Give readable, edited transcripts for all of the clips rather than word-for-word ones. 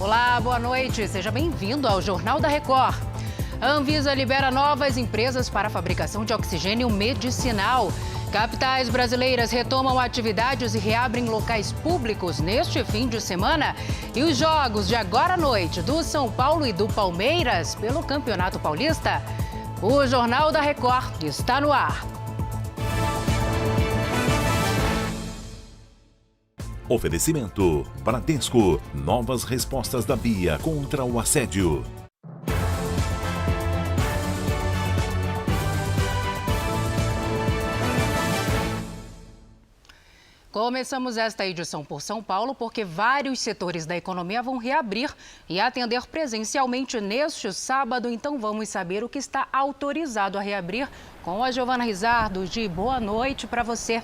Olá, boa noite. Seja bem-vindo ao Jornal da Record. A Anvisa libera novas empresas para a fabricação de oxigênio medicinal. Capitais brasileiras retomam atividades e reabrem locais públicos neste fim de semana. E os jogos de agora à noite do São Paulo e do Palmeiras pelo Campeonato Paulista. O Jornal da Record está no ar. Oferecimento Bradesco. Novas respostas da Bia contra o assédio. Começamos esta edição por São Paulo porque vários setores da economia vão reabrir e atender presencialmente neste sábado. Então vamos saber o que está autorizado a reabrir com a Giovana Rizardo. Gi, boa noite para você.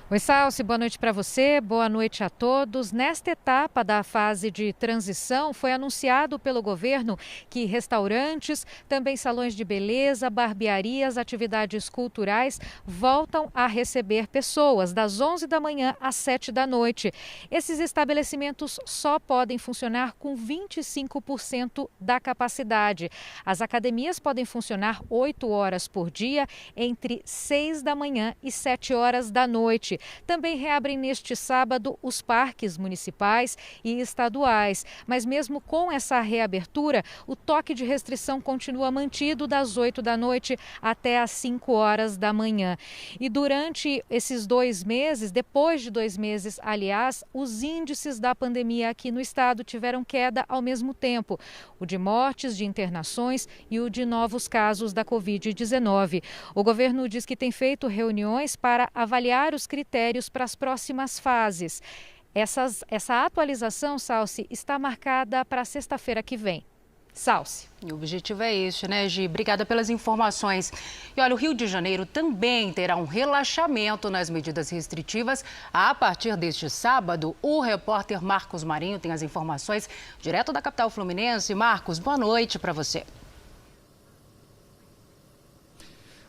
Oi, Salsi, boa noite para você, boa noite a todos. Nesta etapa da fase de transição, foi anunciado pelo governo que restaurantes, também salões de beleza, barbearias, atividades culturais voltam a receber pessoas das 11 da manhã às 7 da noite. Esses estabelecimentos só podem funcionar com 25% da capacidade. As academias podem funcionar 8 horas por dia, entre 6 da manhã e 7 horas da noite. Também reabrem neste sábado os parques municipais e estaduais. Mas mesmo com essa reabertura, o toque de restrição continua mantido das 8 da noite até às 5 horas da manhã. E durante esses 2 meses, depois de 2 meses, aliás, os índices da pandemia aqui no estado tiveram queda ao mesmo tempo. O de mortes, de internações e o de novos casos da Covid-19. O governo diz que tem feito reuniões para avaliar os critérios para as próximas fases. Essa atualização, Salsi, está marcada para sexta-feira que vem. Salsi. O objetivo é este, né, Gi? Obrigada pelas informações. E olha, o Rio de Janeiro também terá um relaxamento nas medidas restritivas a partir deste sábado. O repórter Marcos Marinho tem as informações direto da capital fluminense. Marcos, boa noite para você.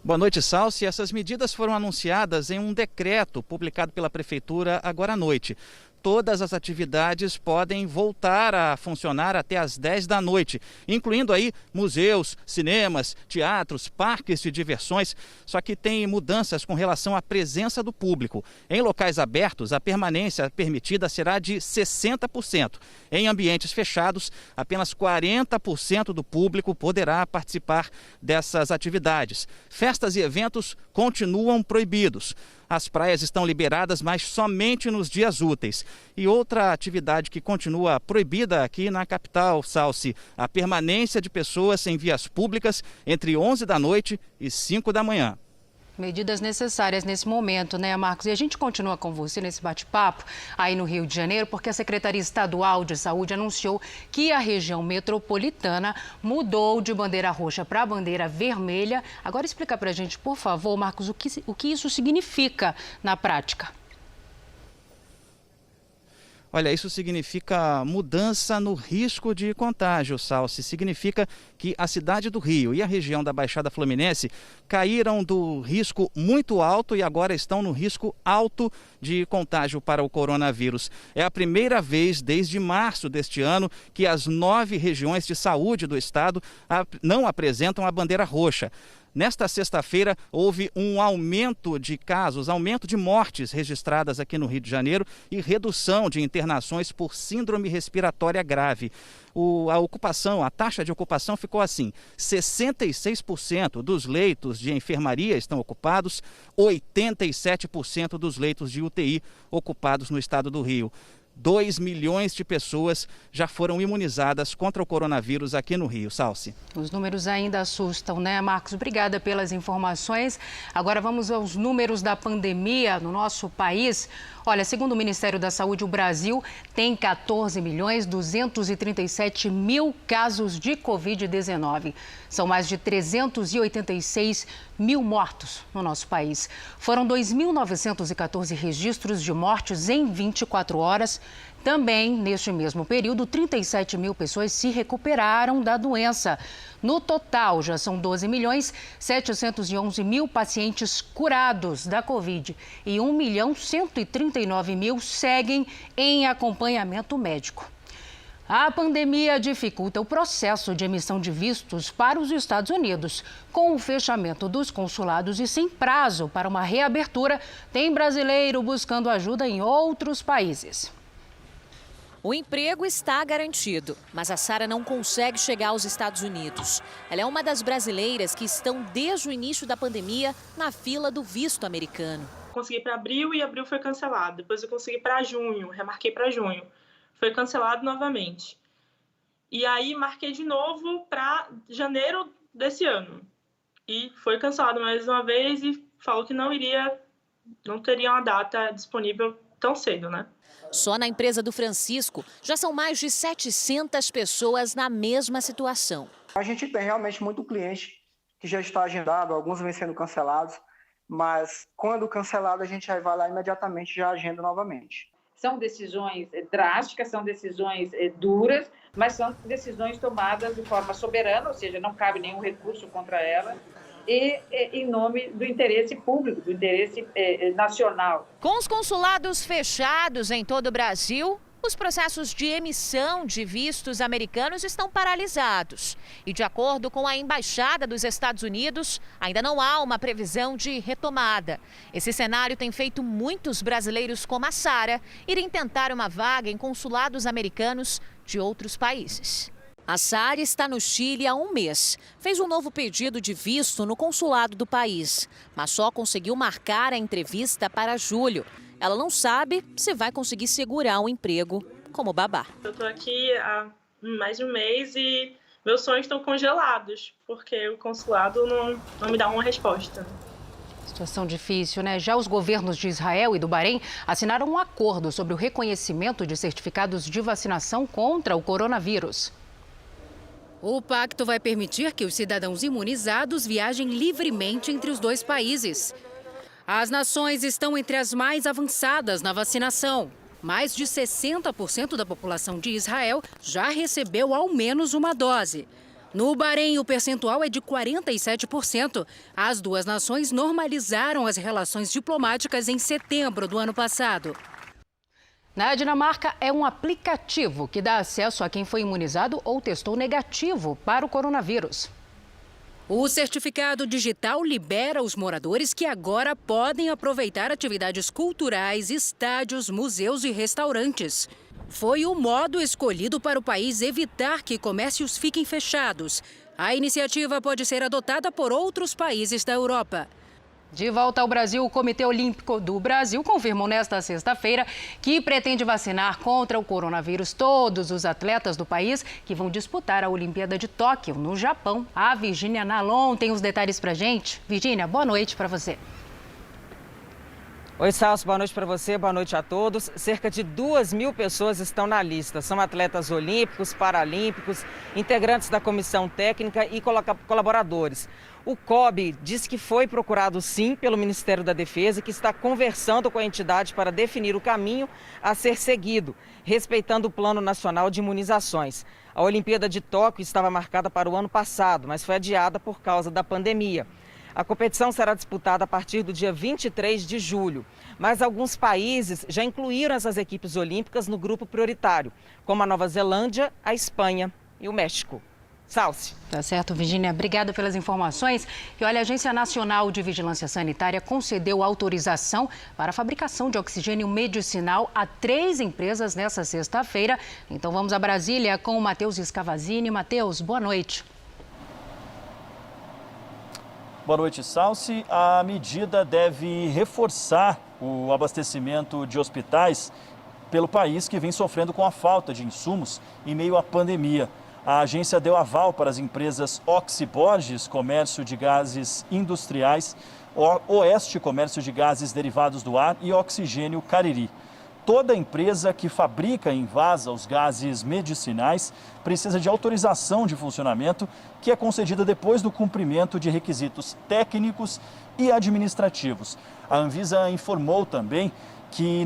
Boa noite, Salsi. Essas medidas foram anunciadas em um decreto publicado pela Prefeitura agora à noite. Todas as atividades podem voltar a funcionar até às 10 da noite, incluindo aí museus, cinemas, teatros, parques de diversões, só que tem mudanças com relação à presença do público. Em locais abertos, a permanência permitida será de 60%. Em ambientes fechados, apenas 40% do público poderá participar dessas atividades. Festas e eventos continuam proibidos. As praias estão liberadas, mas somente nos dias úteis. E outra atividade que continua proibida aqui na capital, Salsi, a permanência de pessoas em vias públicas entre 11 da noite e 5 da manhã. Medidas necessárias nesse momento, né, Marcos? E a gente continua com você nesse bate-papo aí no Rio de Janeiro, porque a Secretaria Estadual de Saúde anunciou que a região metropolitana mudou de bandeira roxa para bandeira vermelha. Agora explica para a gente, por favor, Marcos, o que isso significa na prática. Olha, isso significa mudança no risco de contágio, Salsi. Significa que a cidade do Rio e a região da Baixada Fluminense caíram do risco muito alto e agora estão no risco alto de contágio para o coronavírus. É a primeira vez desde março deste ano que as 9 regiões de saúde do estado não apresentam a bandeira roxa. Nesta sexta-feira, houve um aumento de casos, aumento de mortes registradas aqui no Rio de Janeiro e redução de internações por síndrome respiratória grave. A taxa de ocupação ficou assim: 66% dos leitos de enfermaria estão ocupados, 87% dos leitos de UTI ocupados no estado do Rio. 2 milhões de pessoas já foram imunizadas contra o coronavírus aqui no Rio, Salsi. Os números ainda assustam, né, Marcos? Obrigada pelas informações. Agora vamos aos números da pandemia no nosso país. Olha, segundo o Ministério da Saúde, o Brasil tem 14.237.000 casos de Covid-19. São mais de 386.000 mortos no nosso país. Foram 2.914 registros de mortes em 24 horas Também, neste mesmo período, 37 mil pessoas se recuperaram da doença. No total, já são 12.711.000 pacientes curados da Covid e 1.139.000 seguem em acompanhamento médico. A pandemia dificulta o processo de emissão de vistos para os Estados Unidos. Com o fechamento dos consulados e sem prazo para uma reabertura, tem brasileiro buscando ajuda em outros países. O emprego está garantido, mas a Sara não consegue chegar aos Estados Unidos. Ela é uma das brasileiras que estão desde o início da pandemia na fila do visto americano. Consegui para abril e abril foi cancelado. Depois eu consegui para junho, remarquei para junho. Foi cancelado novamente. E aí marquei de novo para janeiro desse ano. E foi cancelado mais uma vez e falou que não teria uma data disponível tão cedo, né? Só na empresa do Francisco, já são mais de 700 pessoas na mesma situação. A gente tem realmente muito cliente que já está agendado, alguns vêm sendo cancelados, mas quando cancelado a gente já vai lá imediatamente e já agenda novamente. São decisões drásticas, são decisões duras, mas são decisões tomadas de forma soberana, ou seja, não cabe nenhum recurso contra ela, e em nome do interesse público, do interesse nacional. Com os consulados fechados em todo o Brasil, os processos de emissão de vistos americanos estão paralisados. E de acordo com a Embaixada dos Estados Unidos, ainda não há uma previsão de retomada. Esse cenário tem feito muitos brasileiros como a Sara irem tentar uma vaga em consulados americanos de outros países. A Sara está no Chile há um mês. Fez um novo pedido de visto no consulado do país, mas só conseguiu marcar a entrevista para julho. Ela não sabe se vai conseguir segurar um emprego como babá. Eu estou aqui há mais de um mês e meus sonhos estão congelados, porque o consulado não me dá uma resposta. Situação difícil, né? Já os governos de Israel e do Bahrein assinaram um acordo sobre o reconhecimento de certificados de vacinação contra o coronavírus. O pacto vai permitir que os cidadãos imunizados viajem livremente entre os dois países. As nações estão entre as mais avançadas na vacinação. Mais de 60% da população de Israel já recebeu ao menos uma dose. No Bahrein, o percentual é de 47%. As duas nações normalizaram as relações diplomáticas em setembro do ano passado. Na Dinamarca, é um aplicativo que dá acesso a quem foi imunizado ou testou negativo para o coronavírus. O certificado digital libera os moradores que agora podem aproveitar atividades culturais, estádios, museus e restaurantes. Foi o modo escolhido para o país evitar que comércios fiquem fechados. A iniciativa pode ser adotada por outros países da Europa. De volta ao Brasil, o Comitê Olímpico do Brasil confirmou nesta sexta-feira que pretende vacinar contra o coronavírus todos os atletas do país que vão disputar a Olimpíada de Tóquio, no Japão. A Virgínia Nalon tem os detalhes pra gente. Virgínia, boa noite para você. Oi, Salso, boa noite para você, boa noite a todos. Cerca de 2.000 pessoas estão na lista. São atletas olímpicos, paralímpicos, integrantes da comissão técnica e colaboradores. O COB diz que foi procurado sim pelo Ministério da Defesa e que está conversando com a entidade para definir o caminho a ser seguido, respeitando o Plano Nacional de Imunizações. A Olimpíada de Tóquio estava marcada para o ano passado, mas foi adiada por causa da pandemia. A competição será disputada a partir do dia 23 de julho, mas alguns países já incluíram essas equipes olímpicas no grupo prioritário, como a Nova Zelândia, a Espanha e o México. Salce. Tá certo, Virgínia. Obrigada pelas informações. E olha, a Agência Nacional de Vigilância Sanitária concedeu autorização para a fabricação de oxigênio medicinal a 3 empresas nesta sexta-feira. Então vamos a Brasília com o Matheus Scavazini. Matheus, boa noite. Boa noite, Salce. A medida deve reforçar o abastecimento de hospitais pelo país que vem sofrendo com a falta de insumos em meio à pandemia. A agência deu aval para as empresas Oxy Borges, Comércio de Gases Industriais, Oeste Comércio de Gases Derivados do Ar e Oxigênio Cariri. Toda empresa que fabrica e envasa os gases medicinais precisa de autorização de funcionamento, que é concedida depois do cumprimento de requisitos técnicos e administrativos. A Anvisa informou também que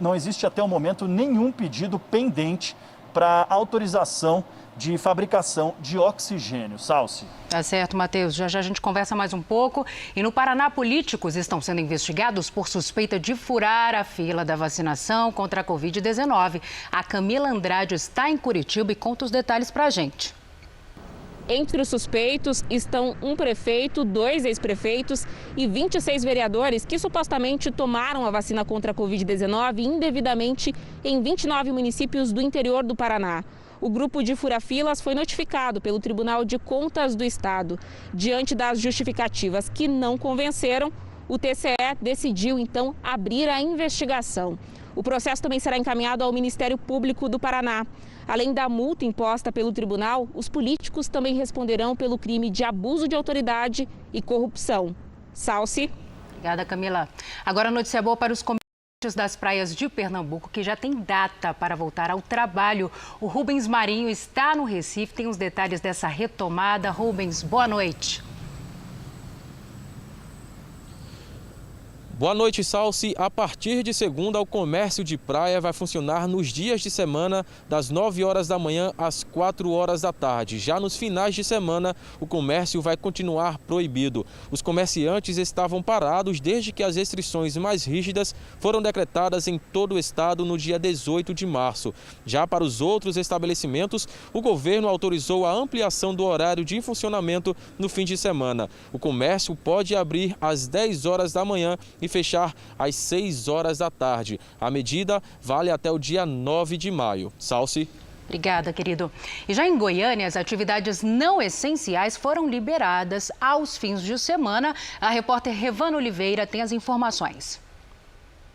não existe até o momento nenhum pedido pendente para autorização de fabricação de oxigênio. Salsi. Tá certo, Matheus. Já já a gente conversa mais um pouco. E no Paraná, políticos estão sendo investigados por suspeita de furar a fila da vacinação contra a Covid-19. A Camila Andrade está em Curitiba e conta os detalhes pra gente. Entre os suspeitos estão um prefeito, 2 ex-prefeitos e 26 vereadores que supostamente tomaram a vacina contra a Covid-19 indevidamente em 29 municípios do interior do Paraná. O grupo de fura-filas foi notificado pelo Tribunal de Contas do Estado. Diante das justificativas que não convenceram, o TCE decidiu então abrir a investigação. O processo também será encaminhado ao Ministério Público do Paraná. Além da multa imposta pelo tribunal, os políticos também responderão pelo crime de abuso de autoridade e corrupção. Salsi. Obrigada, Camila. Agora a notícia boa para os comerciantes das praias de Pernambuco, que já tem data para voltar ao trabalho. O Rubens Marinho está no Recife, tem os detalhes dessa retomada. Rubens, boa noite. Boa noite, Salsi. A partir de segunda, o comércio de praia vai funcionar nos dias de semana, das 9 horas da manhã às 4 horas da tarde. Já nos finais de semana, o comércio vai continuar proibido. Os comerciantes estavam parados desde que as restrições mais rígidas foram decretadas em todo o estado no dia 18 de março. Já para os outros estabelecimentos, o governo autorizou a ampliação do horário de funcionamento no fim de semana. O comércio pode abrir às 10 horas da manhã e fechar às 6 horas da tarde. A medida vale até o dia 9 de maio. Salsi. Obrigada, querido. E já em Goiânia, as atividades não essenciais foram liberadas aos fins de semana. A repórter Revana Oliveira tem as informações.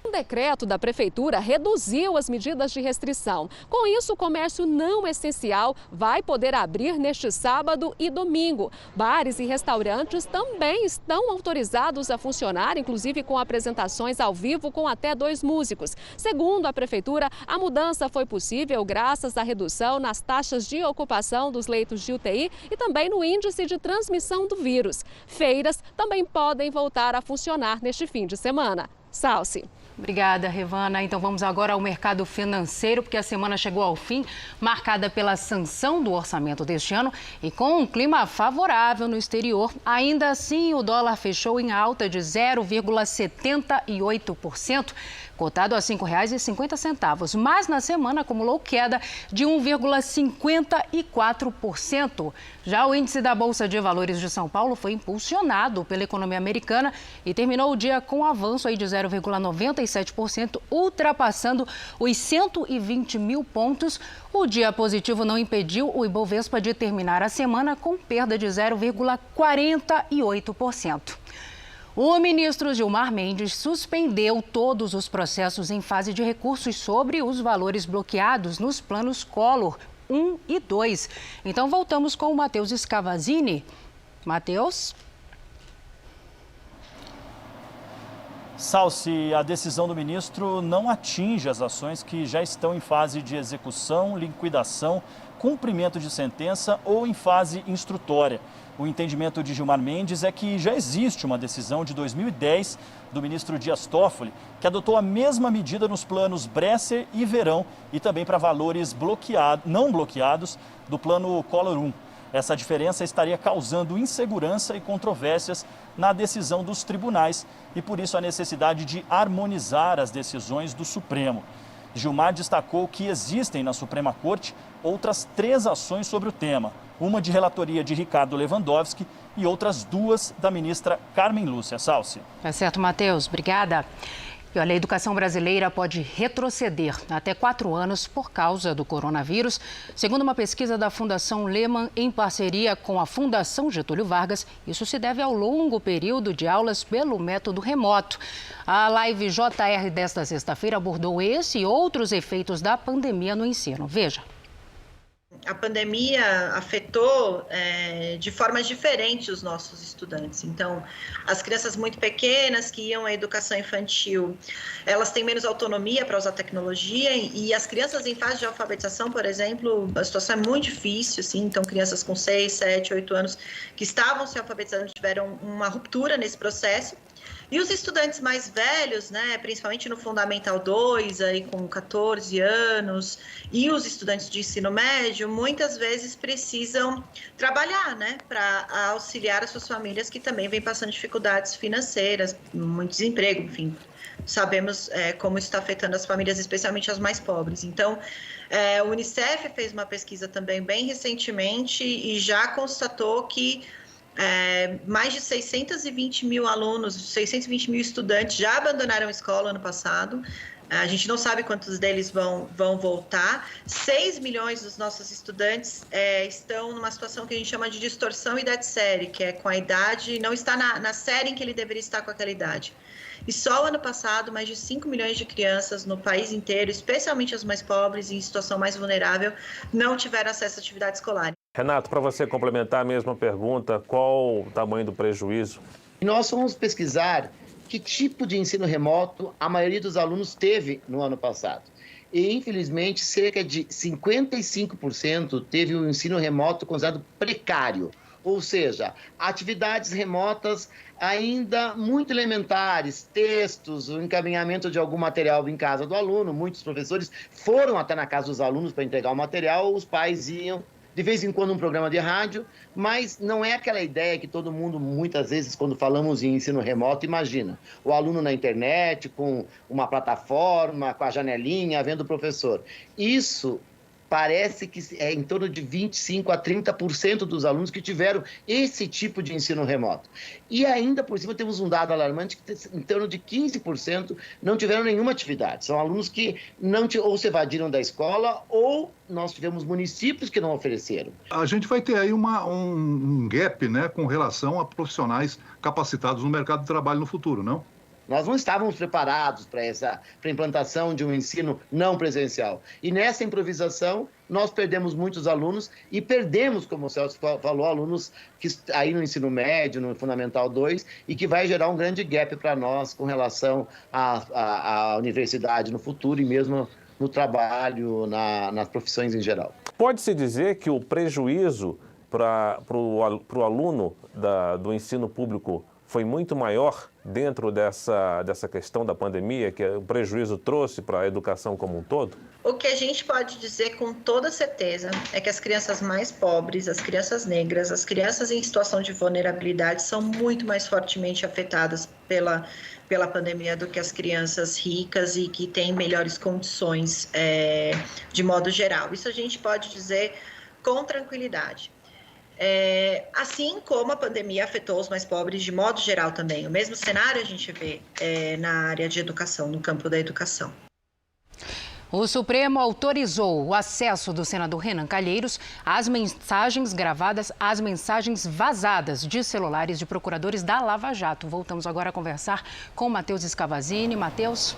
Um decreto da Prefeitura reduziu as medidas de restrição. Com isso, o comércio não essencial vai poder abrir neste sábado e domingo. Bares e restaurantes também estão autorizados a funcionar, inclusive com apresentações ao vivo com até 2 músicos. Segundo a Prefeitura, a mudança foi possível graças à redução nas taxas de ocupação dos leitos de UTI e também no índice de transmissão do vírus. Feiras também podem voltar a funcionar neste fim de semana. Salsi. Obrigada, Revana. Então vamos agora ao mercado financeiro, porque a semana chegou ao fim, marcada pela sanção do orçamento deste ano e com um clima favorável no exterior. Ainda assim, o dólar fechou em alta de 0,78%, cotado a R$ 5,50, mas na semana acumulou queda de 1,54%. Já o índice da Bolsa de Valores de São Paulo foi impulsionado pela economia americana e terminou o dia com um avanço aí de 0,97%, ultrapassando os 120 mil pontos. O dia positivo não impediu o Ibovespa de terminar a semana com perda de 0,48%. O ministro Gilmar Mendes suspendeu todos os processos em fase de recursos sobre os valores bloqueados nos planos Collor 1 e 2. Então voltamos com o Matheus Scavazini. Matheus? Salsi, a decisão do ministro não atinge as ações que já estão em fase de execução, liquidação, cumprimento de sentença ou em fase instrutória. O entendimento de Gilmar Mendes é que já existe uma decisão de 2010 do ministro Dias Toffoli, que adotou a mesma medida nos planos Bresser e Verão e também para valores não bloqueados do plano Collor 1. Essa diferença estaria causando insegurança e controvérsias na decisão dos tribunais e, por isso, a necessidade de harmonizar as decisões do Supremo. Gilmar destacou que existem na Suprema Corte outras 3 ações sobre o tema, uma de relatoria de Ricardo Lewandowski e outras 2 da ministra Carmen Lúcia. Salsi. Tá certo, Matheus. Obrigada. E olha, a educação brasileira pode retroceder até 4 anos por causa do coronavírus. Segundo uma pesquisa da Fundação Lehman, em parceria com a Fundação Getúlio Vargas, isso se deve ao longo período de aulas pelo método remoto. A live JR desta sexta-feira abordou esse e outros efeitos da pandemia no ensino. Veja. A pandemia afetou de formas diferentes os nossos estudantes. Então, as crianças muito pequenas que iam à educação infantil, elas têm menos autonomia para usar tecnologia e as crianças em fase de alfabetização, por exemplo, a situação é muito difícil, assim. Então, crianças com 6, 7, 8 anos que estavam se alfabetizando tiveram uma ruptura nesse processo. E os estudantes mais velhos, né, principalmente no Fundamental 2, aí com 14 anos, e os estudantes de ensino médio, muitas vezes precisam trabalhar, né, para auxiliar as suas famílias que também vêm passando dificuldades financeiras, muito desemprego, enfim. Sabemos como isso está afetando as famílias, especialmente as mais pobres. Então, o Unicef fez uma pesquisa também bem recentemente e já constatou que mais de 620 mil alunos, 620 mil estudantes já abandonaram a escola ano passado. A gente não sabe quantos deles vão voltar. 6 milhões dos nossos estudantes estão numa situação que a gente chama de distorção idade-série, que é com a idade, não está na série em que ele deveria estar com aquela idade. E só o ano passado, mais de 5 milhões de crianças no país inteiro, especialmente as mais pobres e em situação mais vulnerável, não tiveram acesso à atividade escolar. Renato, para você complementar a mesma pergunta, qual o tamanho do prejuízo? Nós vamos pesquisar que tipo de ensino remoto a maioria dos alunos teve no ano passado. E, infelizmente, cerca de 55% teve um ensino remoto considerado precário. Ou seja, atividades remotas ainda muito elementares, textos, o encaminhamento de algum material em casa do aluno. Muitos professores foram até na casa dos alunos para entregar o material, os pais iam, de vez em quando, um programa de rádio, mas não é aquela ideia que todo mundo, muitas vezes, quando falamos em ensino remoto, imagina. O aluno na internet, com uma plataforma, com a janelinha, vendo o professor. Isso parece que é em torno de 25% a 30% dos alunos que tiveram esse tipo de ensino remoto. E ainda por cima temos um dado alarmante que em torno de 15% não tiveram nenhuma atividade. São alunos que ou se evadiram da escola ou nós tivemos municípios que não ofereceram. A gente vai ter aí um gap, né, com relação a profissionais capacitados no mercado de trabalho no futuro, não? Nós não estávamos preparados para a implantação de um ensino não presencial. E nessa improvisação, nós perdemos muitos alunos e perdemos, como o Celso falou, alunos que aí no ensino médio, no Fundamental 2, e que vai gerar um grande gap para nós com relação à universidade no futuro e mesmo no trabalho, nas profissões em geral. Pode-se dizer que o prejuízo para o aluno do ensino público foi muito maior dentro dessa questão da pandemia, que o prejuízo trouxe para a educação como um todo? O que a gente pode dizer com toda certeza é que as crianças mais pobres, as crianças negras, as crianças em situação de vulnerabilidade são muito mais fortemente afetadas pela pandemia do que as crianças ricas e que têm melhores condições de modo geral. Isso a gente pode dizer com tranquilidade. Assim como a pandemia afetou os mais pobres de modo geral também. O mesmo cenário a gente vê na área de educação, no campo da educação. O Supremo autorizou o acesso do senador Renan Calheiros às mensagens gravadas, às mensagens vazadas de celulares de procuradores da Lava Jato. Voltamos agora a conversar com Matheus Scavazini. Matheus.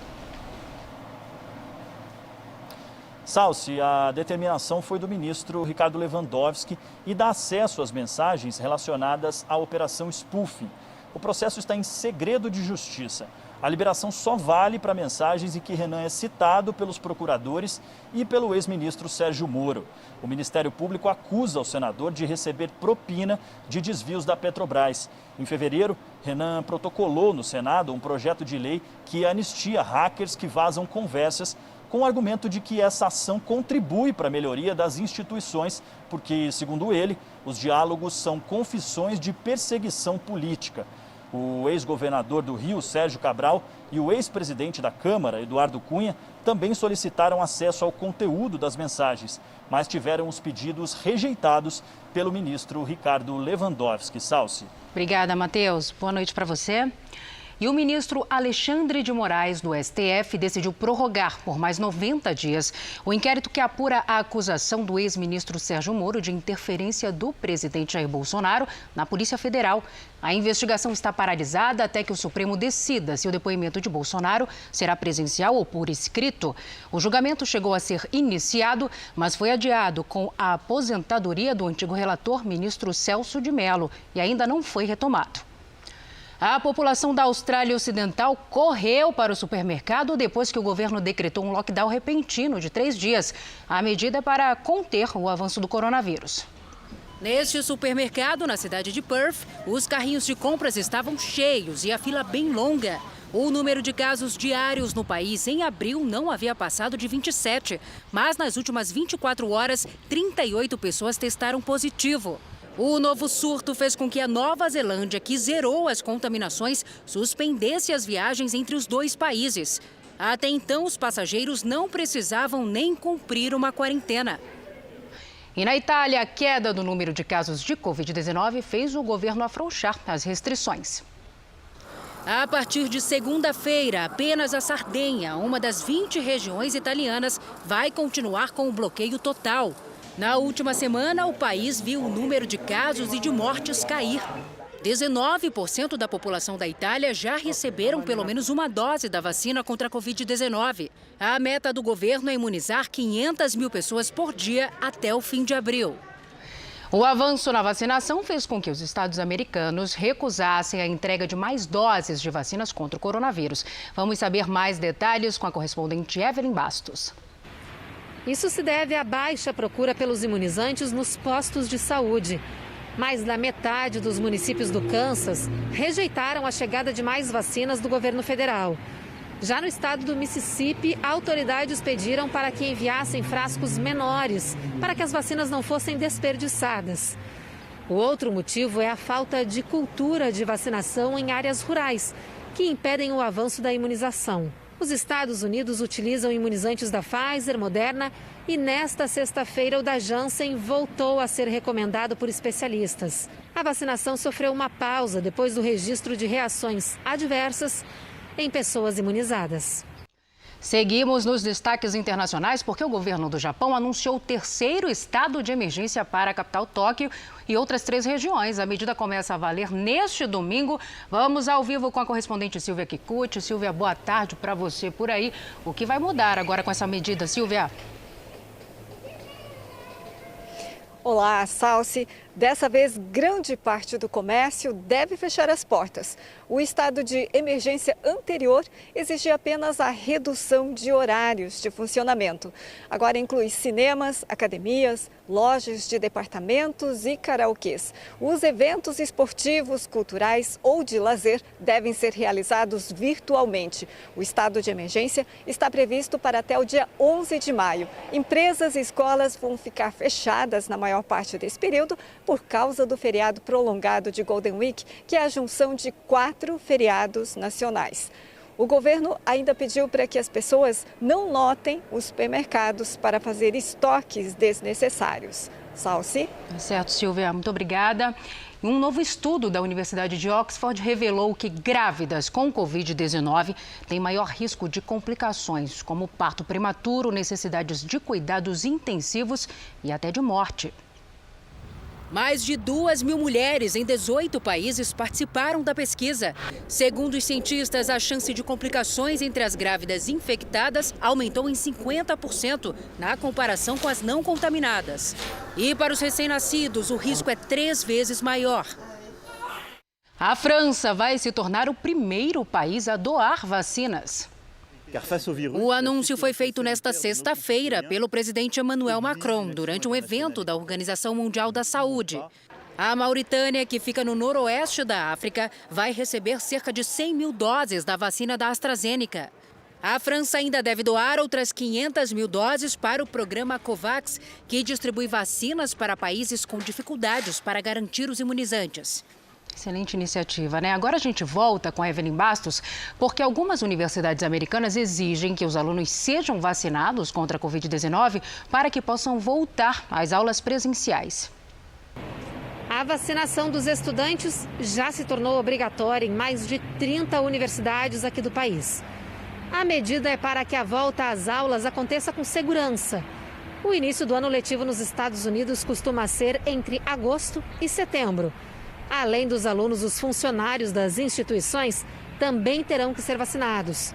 Salsi, a determinação foi do ministro Ricardo Lewandowski e dá acesso às mensagens relacionadas à Operação Spoofing. O processo está em segredo de justiça. A liberação só vale para mensagens em que Renan é citado pelos procuradores e pelo ex-ministro Sérgio Moro. O Ministério Público acusa o senador de receber propina de desvios da Petrobras. Em fevereiro, Renan protocolou no Senado um projeto de lei que anistia hackers que vazam conversas com o argumento de que essa ação contribui para a melhoria das instituições, porque, segundo ele, os diálogos são confissões de perseguição política. O ex-governador do Rio, Sérgio Cabral, e o ex-presidente da Câmara, Eduardo Cunha, também solicitaram acesso ao conteúdo das mensagens, mas tiveram os pedidos rejeitados pelo ministro Ricardo Lewandowski. Salsi. Obrigada, Matheus. Boa noite para você. E o ministro Alexandre de Moraes, do STF, decidiu prorrogar por mais 90 dias o inquérito que apura a acusação do ex-ministro Sérgio Moro de interferência do presidente Jair Bolsonaro na Polícia Federal. A investigação está paralisada até que o Supremo decida se o depoimento de Bolsonaro será presencial ou por escrito. O julgamento chegou a ser iniciado, mas foi adiado com a aposentadoria do antigo relator, ministro Celso de Mello, e ainda não foi retomado. A população da Austrália Ocidental correu para o supermercado depois que o governo decretou um lockdown repentino de 3 dias. A medida é para conter o avanço do coronavírus. Neste supermercado, na cidade de Perth, os carrinhos de compras estavam cheios e a fila bem longa. O número de casos diários no país em abril não havia passado de 27, mas nas últimas 24 horas, 38 pessoas testaram positivo. O novo surto fez com que a Nova Zelândia, que zerou as contaminações, suspendesse as viagens entre os dois países. Até então, os passageiros não precisavam nem cumprir uma quarentena. E na Itália, a queda do número de casos de Covid-19 fez o governo afrouxar as restrições. A partir de segunda-feira, apenas a Sardenha, uma das 20 regiões italianas, vai continuar com o bloqueio total. Na última semana, o país viu o número de casos e de mortes cair. 19% da população da Itália já receberam pelo menos uma dose da vacina contra a Covid-19. A meta do governo é imunizar 500 mil pessoas por dia até o fim de abril. O avanço na vacinação fez com que os estados americanos recusassem a entrega de mais doses de vacinas contra o coronavírus. Vamos saber mais detalhes com a correspondente Evelyn Bastos. Isso se deve à baixa procura pelos imunizantes nos postos de saúde. Mais da metade dos municípios do Kansas rejeitaram a chegada de mais vacinas do governo federal. Já no estado do Mississippi, autoridades pediram para que enviassem frascos menores, para que as vacinas não fossem desperdiçadas. O outro motivo é a falta de cultura de vacinação em áreas rurais, que impedem o avanço da imunização. Os Estados Unidos utilizam imunizantes da Pfizer, Moderna e nesta sexta-feira o da Janssen voltou a ser recomendado por especialistas. A vacinação sofreu uma pausa depois do registro de reações adversas em pessoas imunizadas. Seguimos nos destaques internacionais porque o governo do Japão anunciou o terceiro estado de emergência para a capital Tóquio e outras 3 regiões. A medida começa a valer neste domingo. Vamos ao vivo com a correspondente Silvia Kikuchi. Silvia, boa tarde para você por aí. O que vai mudar agora com essa medida, Silvia? Olá, Salsi. Dessa vez, grande parte do comércio deve fechar as portas. O estado de emergência anterior exigia apenas a redução de horários de funcionamento. Agora inclui cinemas, academias, lojas de departamentos e karaokês. Os eventos esportivos, culturais ou de lazer devem ser realizados virtualmente. O estado de emergência está previsto para até o dia 11 de maio. Empresas e escolas vão ficar fechadas na maior parte desse período por causa do feriado prolongado de Golden Week, que é a junção de 4 feriados nacionais. O governo ainda pediu para que as pessoas não lotem os supermercados para fazer estoques desnecessários. Salsi? Certo, Silvia. Muito obrigada. Um novo estudo da Universidade de Oxford revelou que grávidas com Covid-19 têm maior risco de complicações, como parto prematuro, necessidades de cuidados intensivos e até de morte. Mais de 2.000 mulheres em 18 países participaram da pesquisa. Segundo os cientistas, a chance de complicações entre as grávidas infectadas aumentou em 50% na comparação com as não contaminadas. E para os recém-nascidos, o risco é 3 vezes maior. A França vai se tornar o primeiro país a doar vacinas. O anúncio foi feito nesta sexta-feira pelo presidente Emmanuel Macron, durante um evento da Organização Mundial da Saúde. A Mauritânia, que fica no noroeste da África, vai receber cerca de 100 mil doses da vacina da AstraZeneca. A França ainda deve doar outras 500 mil doses para o programa COVAX, que distribui vacinas para países com dificuldades para garantir os imunizantes. Excelente iniciativa, né? Agora a gente volta com a Evelyn Bastos, porque algumas universidades americanas exigem que os alunos sejam vacinados contra a Covid-19 para que possam voltar às aulas presenciais. A vacinação dos estudantes já se tornou obrigatória em mais de 30 universidades aqui do país. A medida é para que a volta às aulas aconteça com segurança. O início do ano letivo nos Estados Unidos costuma ser entre agosto e setembro. Além dos alunos, os funcionários das instituições também terão que ser vacinados.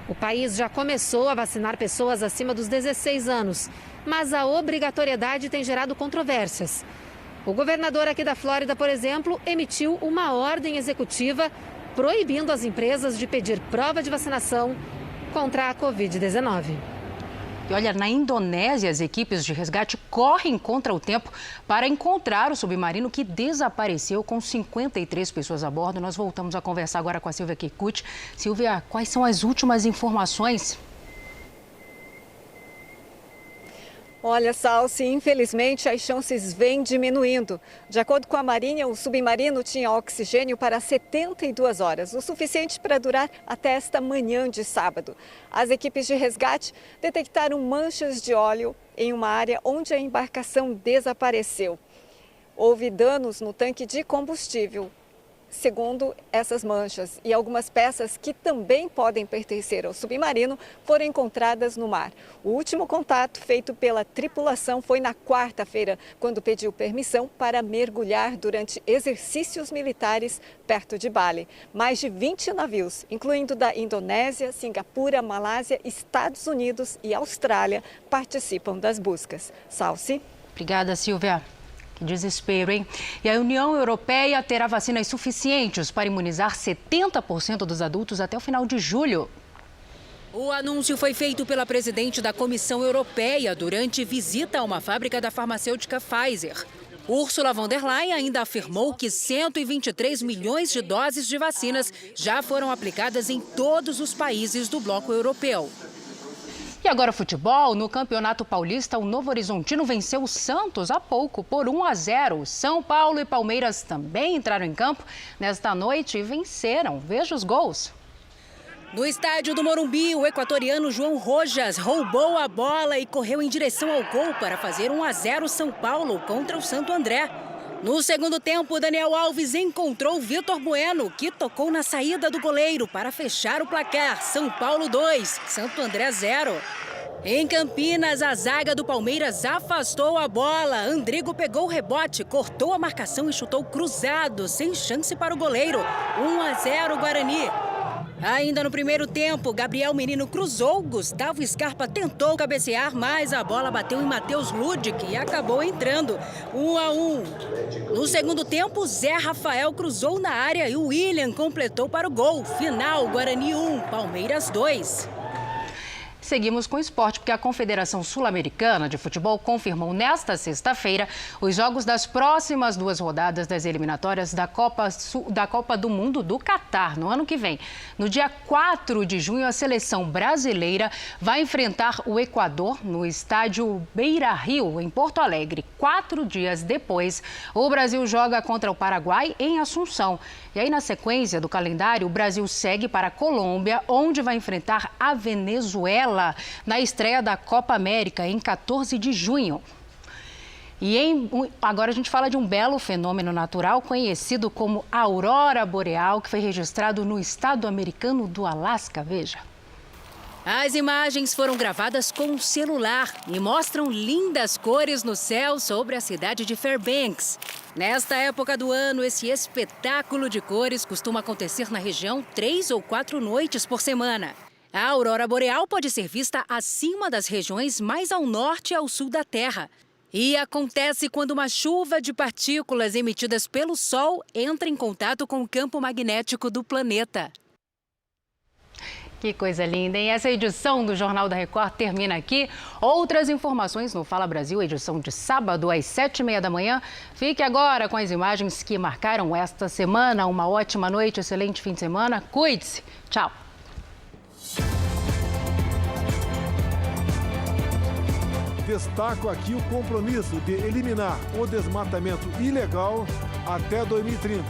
O país já começou a vacinar pessoas acima dos 16 anos, mas a obrigatoriedade tem gerado controvérsias. O governador aqui da Flórida, por exemplo, emitiu uma ordem executiva proibindo as empresas de pedir prova de vacinação contra a Covid-19. E olha, na Indonésia, as equipes de resgate correm contra o tempo para encontrar o submarino que desapareceu com 53 pessoas a bordo. Nós voltamos a conversar agora com a Silvia Kikuchi. Silvia, quais são as últimas informações? Olha, Salsi, infelizmente as chances vêm diminuindo. De acordo com a Marinha, o submarino tinha oxigênio para 72 horas, o suficiente para durar até esta manhã de sábado. As equipes de resgate detectaram manchas de óleo em uma área onde a embarcação desapareceu. Houve danos no tanque de combustível, segundo essas manchas, e algumas peças que também podem pertencer ao submarino foram encontradas no mar. O último contato feito pela tripulação foi na quarta-feira, quando pediu permissão para mergulhar durante exercícios militares perto de Bali. Mais de 20 navios, incluindo da Indonésia, Singapura, Malásia, Estados Unidos e Austrália, participam das buscas. Salsi. Obrigada, Silvia. Que desespero, hein? E a União Europeia terá vacinas suficientes para imunizar 70% dos adultos até o final de julho. O anúncio foi feito pela presidente da Comissão Europeia durante visita a uma fábrica da farmacêutica Pfizer. Ursula von der Leyen ainda afirmou que 123 milhões de doses de vacinas já foram aplicadas em todos os países do bloco europeu. E agora futebol, no Campeonato Paulista, o Novo Horizontino venceu o Santos há pouco por 1-0. São Paulo e Palmeiras também entraram em campo nesta noite e venceram. Veja os gols. No estádio do Morumbi, o equatoriano João Rojas roubou a bola e correu em direção ao gol para fazer 1-0 São Paulo contra o Santo André. No segundo tempo, Daniel Alves encontrou Vitor Bueno, que tocou na saída do goleiro para fechar o placar. São Paulo 2, Santo André 0. Em Campinas, a zaga do Palmeiras afastou a bola. Andrigo pegou o rebote, cortou a marcação e chutou cruzado, sem chance para o goleiro. 1-0 Guarani. Ainda no primeiro tempo, Gabriel Menino cruzou, Gustavo Scarpa tentou cabecear, mas a bola bateu em Matheus Ludic e acabou entrando. 1-1. No segundo tempo, Zé Rafael cruzou na área e o William completou para o gol. Final, Guarani 1, Palmeiras 2. Seguimos com o esporte, porque a Confederação Sul-Americana de Futebol confirmou nesta sexta-feira os jogos das próximas 2 rodadas das eliminatórias da Copa do Mundo do Catar, no ano que vem. No dia 4 de junho, a seleção brasileira vai enfrentar o Equador no estádio Beira-Rio, em Porto Alegre. 4 dias depois, o Brasil joga contra o Paraguai em Assunção. E aí, na sequência do calendário, o Brasil segue para a Colômbia, onde vai enfrentar a Venezuela na estreia da Copa América, em 14 de junho. Agora a gente fala de um belo fenômeno natural conhecido como aurora boreal, que foi registrado no estado americano do Alasca. Veja. As imagens foram gravadas com um celular e mostram lindas cores no céu sobre a cidade de Fairbanks. Nesta época do ano, esse espetáculo de cores costuma acontecer na região 3 ou 4 noites por semana. A aurora boreal pode ser vista acima das regiões mais ao norte e ao sul da Terra. E acontece quando uma chuva de partículas emitidas pelo Sol entra em contato com o campo magnético do planeta. Que coisa linda, hein? Essa edição do Jornal da Record termina aqui. Outras informações no Fala Brasil, edição de sábado às 7h30 da manhã. Fique agora com as imagens que marcaram esta semana. Uma ótima noite, excelente fim de semana. Cuide-se. Tchau. Destaco aqui o compromisso de eliminar o desmatamento ilegal até 2030.